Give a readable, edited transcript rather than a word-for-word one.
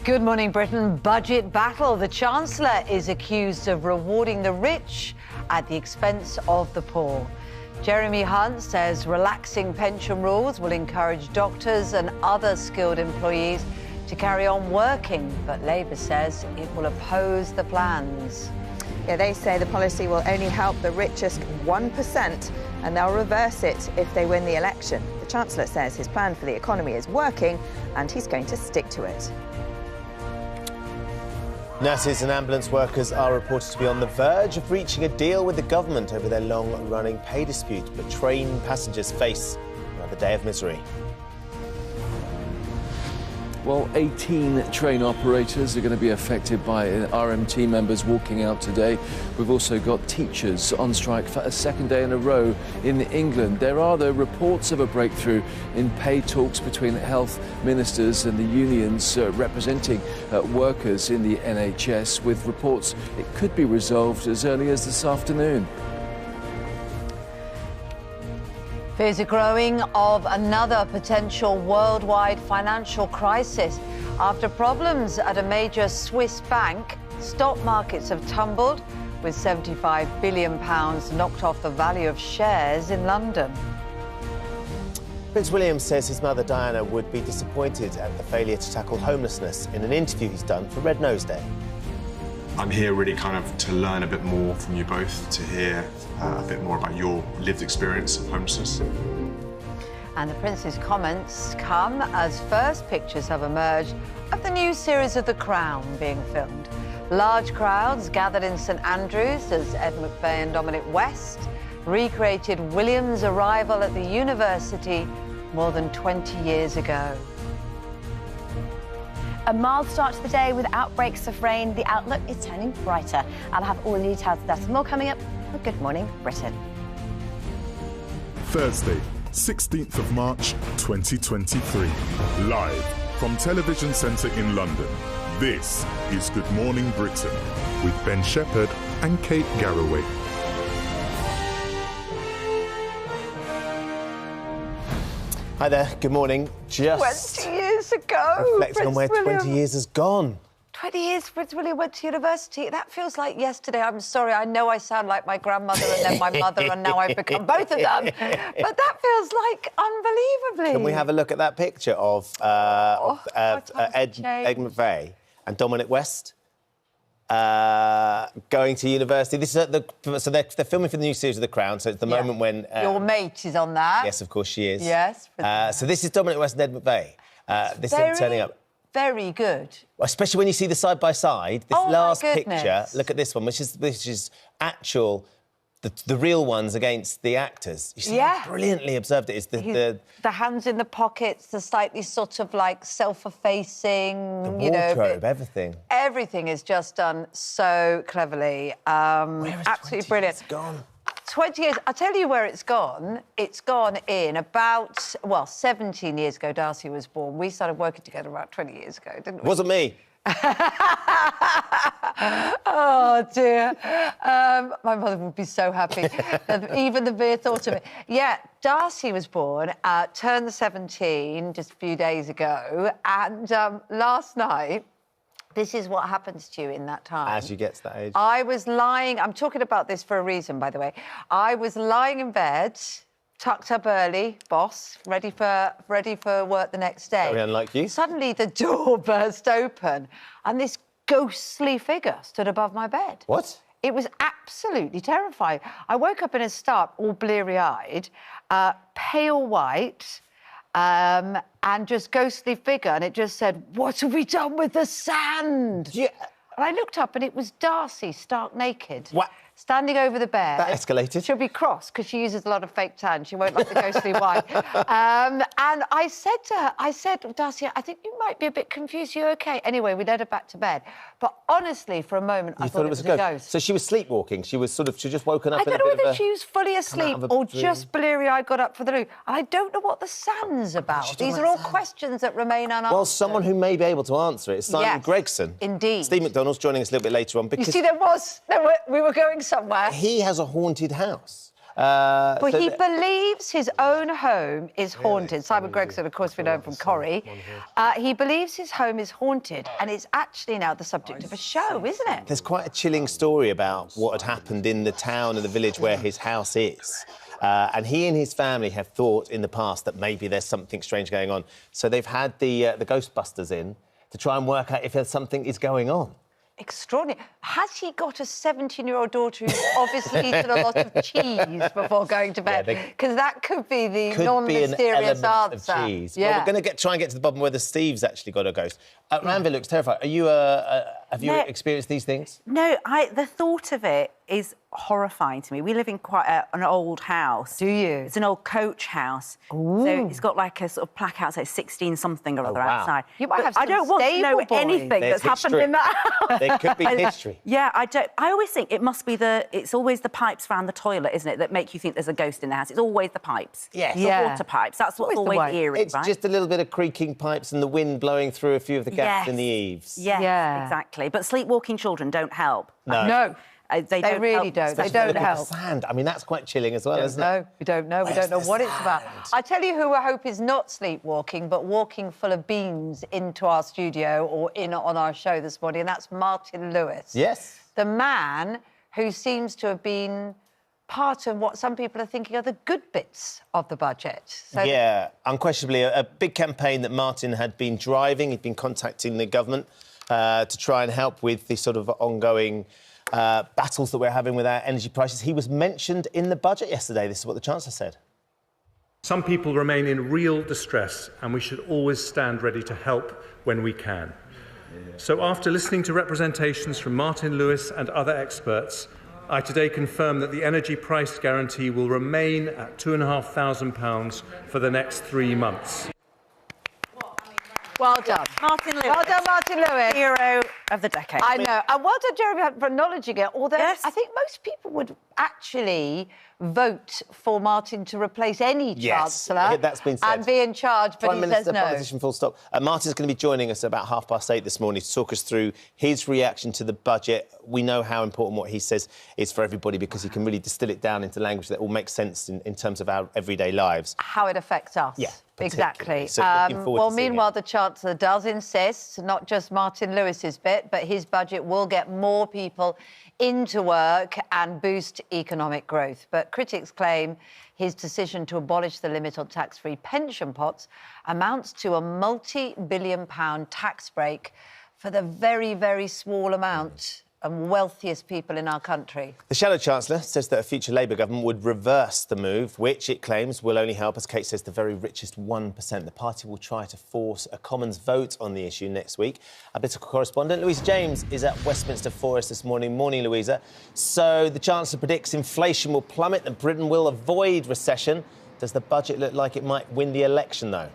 Good morning, Britain. Budget battle. The Chancellor is accused of rewarding the rich at the expense of the poor. Jeremy Hunt says relaxing pension rules will encourage doctors and other skilled employees to carry on working, but Labour says it will oppose the plans. Yeah, they say the policy will only help the richest 1% and they'll reverse it if they win the election. The Chancellor says his plan for the economy is working and he's going to stick to it. Nurses and ambulance workers are reported to be on the verge of reaching a deal with the government over their long-running pay dispute, but train passengers face another day of misery. Well, 18 train operators are going to be affected by RMT members walking out today. We've also got teachers on strike for a second day in a row in England. There are, though, reports of a breakthrough in pay talks between health ministers and the unions representing workers in the NHS, with reports it could be resolved as early as this afternoon. Fears are growing of another potential worldwide financial crisis. After problems at a major Swiss bank, stock markets have tumbled, with £75 billion knocked off the value of shares in London. Prince William says his mother Diana would be disappointed at the failure to tackle homelessness in an interview he's done for Red Nose Day. I'm here really kind of to learn a bit more from you both, to hear a bit more about your lived experience of homelessness. And the Prince's comments come as first pictures have emerged of the new series of The Crown being filmed. Large crowds gathered in St Andrews as Ed McVeigh and Dominic West recreated William's arrival at the university more than 20 years ago. A mild start to the day with outbreaks of rain. The outlook is turning brighter. I'll have all the details of that and more coming up for Good Morning Britain. Thursday, 16th of March, 2023. Live from Television Centre in London, this is Good Morning Britain with Ben Shephard and Kate Garraway. Hi there, good morning. Just 20 years ago, reflecting on where 20 years has gone. 20 years Prince William went to university. That feels like yesterday. I'm sorry, I know I sound like my grandmother and then my mother and now I've become both of them. But that feels like unbelievably. Can we have a look at that picture of Ed McVeigh and Dominic West going to university? This is they're filming for the new series of The Crown, so it's the moment when... your mate is on that. Yes, of course she is. Yes. So this is Dominic West and Ed McVeigh. This is turning up. Very good. Especially when you see the side-by-side. This last picture, look at this one, which is actual... The real ones against the actors. You see how brilliantly observed it is. The hands in the pockets, the slightly sort of like self-effacing, the wardrobe, everything. Everything is just done so cleverly. Absolutely brilliant. It's gone. 20 years. I'll tell you where it's gone. It's gone in about, 17 years ago, Darcy was born. We started working together about 20 years ago, didn't we? Wasn't me. Oh, dear. My mother would be so happy. Even the mere thought of it. Yeah, Darcy was born, turned 17 just a few days ago, and last night, this is what happens to you in that time. As you get to that age. I was lying... I'm talking about this for a reason, by the way. I was lying in bed, tucked up early, boss, ready for work the next day. Very unlike you. Suddenly the door burst open and this ghostly figure stood above my bed. What? It was absolutely terrifying. I woke up in a start, all bleary-eyed, pale white, and just ghostly figure, and it just said, "What have we done with the sand?" Yeah. And I looked up and it was Darcy, stark naked. What? Standing over the bed. That escalated. She'll be cross because she uses a lot of fake tan. She won't like the ghostly white. And I said to her, Darcy, I think you might be a bit confused. You okay? Anyway, we led her back to bed. But honestly, for a moment, I thought it was a ghost. So she was sleepwalking. She just woken up I in a don't bit know of whether she was fully asleep or just bleary-eyed got up for the loo. And I don't know what the sand's about. These are all questions that remain unanswered. Well, someone who may be able to answer it is Simon Gregson. Indeed. Steve McDonald's joining us a little bit later on because... You see, we were going somewhere. He has a haunted house. But he believes his own home is haunted. Simon Gregson, of course, we know him from Corrie. He believes his home is haunted, and it's actually now the subject of a show, isn't it? There's quite a chilling story about what had happened in the town and the village where his house is. And he and his family have thought in the past that maybe there's something strange going on. So they've had the Ghostbusters in to try and work out if there's something is going on. Extraordinary. Has he got a 17-year-old daughter who's obviously eaten a lot of cheese before going to bed? Because that could be the non-mysterious answer. Of cheese. Yeah. Well, we're going to try and get to the bottom whether Steve's actually got a ghost. Ranvir looks terrified. Are you? Have you experienced these things? No, the thought of it is horrifying to me. We live in quite an old house. Do you? It's an old coach house. Ooh. So it's got like a sort of plaque outside, 16-something or other outside. You might have I don't want to know anything that's happened in that house. There could be history. Yeah, I always think it must be it's always the pipes around the toilet, isn't it, that make you think there's a ghost in the house. It's always the pipes. Yes. The water pipes. That's what's always eerie, It's just a little bit of creaking pipes and the wind blowing through a few of the gaps in the eaves. Yes, exactly. But sleepwalking children don't help. No. They really don't. They don't help. Sand. I mean, that's quite chilling as well, isn't it? We don't know. We don't know what it's about. I tell you who I hope is not sleepwalking, but walking full of beans into our studio or on our show this morning, and that's Martin Lewis. Yes. The man who seems to have been part of what some people are thinking are the good bits of the budget. So yeah, unquestionably, a big campaign that Martin had been driving. He'd been contacting the government to try and help with the sort of ongoing battles that we're having with our energy prices. He was mentioned in the budget yesterday. This is what the Chancellor said. Some people remain in real distress, and we should always stand ready to help when we can. So after listening to representations from Martin Lewis and other experts, I today confirm that the energy price guarantee will remain at £2,500 for the next 3 months. Well done. Martin Lewis. Well done, Martin Lewis. Hero of the decade. I know. And well done, Jeremy, for acknowledging it. Although I think most people would actually vote for Martin to replace any Chancellor that's been said. and be in charge, but Prime he Minister, says no. politician, full stop. Martin's going to be joining us about 8:30 this morning to talk us through his reaction to the budget. We know how important what he says is for everybody because he can really distill it down into language that will make sense in terms of our everyday lives. How it affects us. Yeah. Exactly. So looking forward to seeing meanwhile, the Chancellor does insist, not just Martin Lewis's bit, but his budget will get more people into work and boost economic growth. But critics claim his decision to abolish the limit on tax-free pension pots amounts to a multi-billion-pound tax break for the very, very small amount and wealthiest people in our country. The Shadow Chancellor says that a future Labour government would reverse the move, which it claims will only help, as Kate says, the very richest 1%. The party will try to force a Commons vote on the issue next week. Our political correspondent, Louisa James, is at Westminster for us this morning. Morning, Louisa. So the Chancellor predicts inflation will plummet and Britain will avoid recession. Does the budget look like it might win the election, though?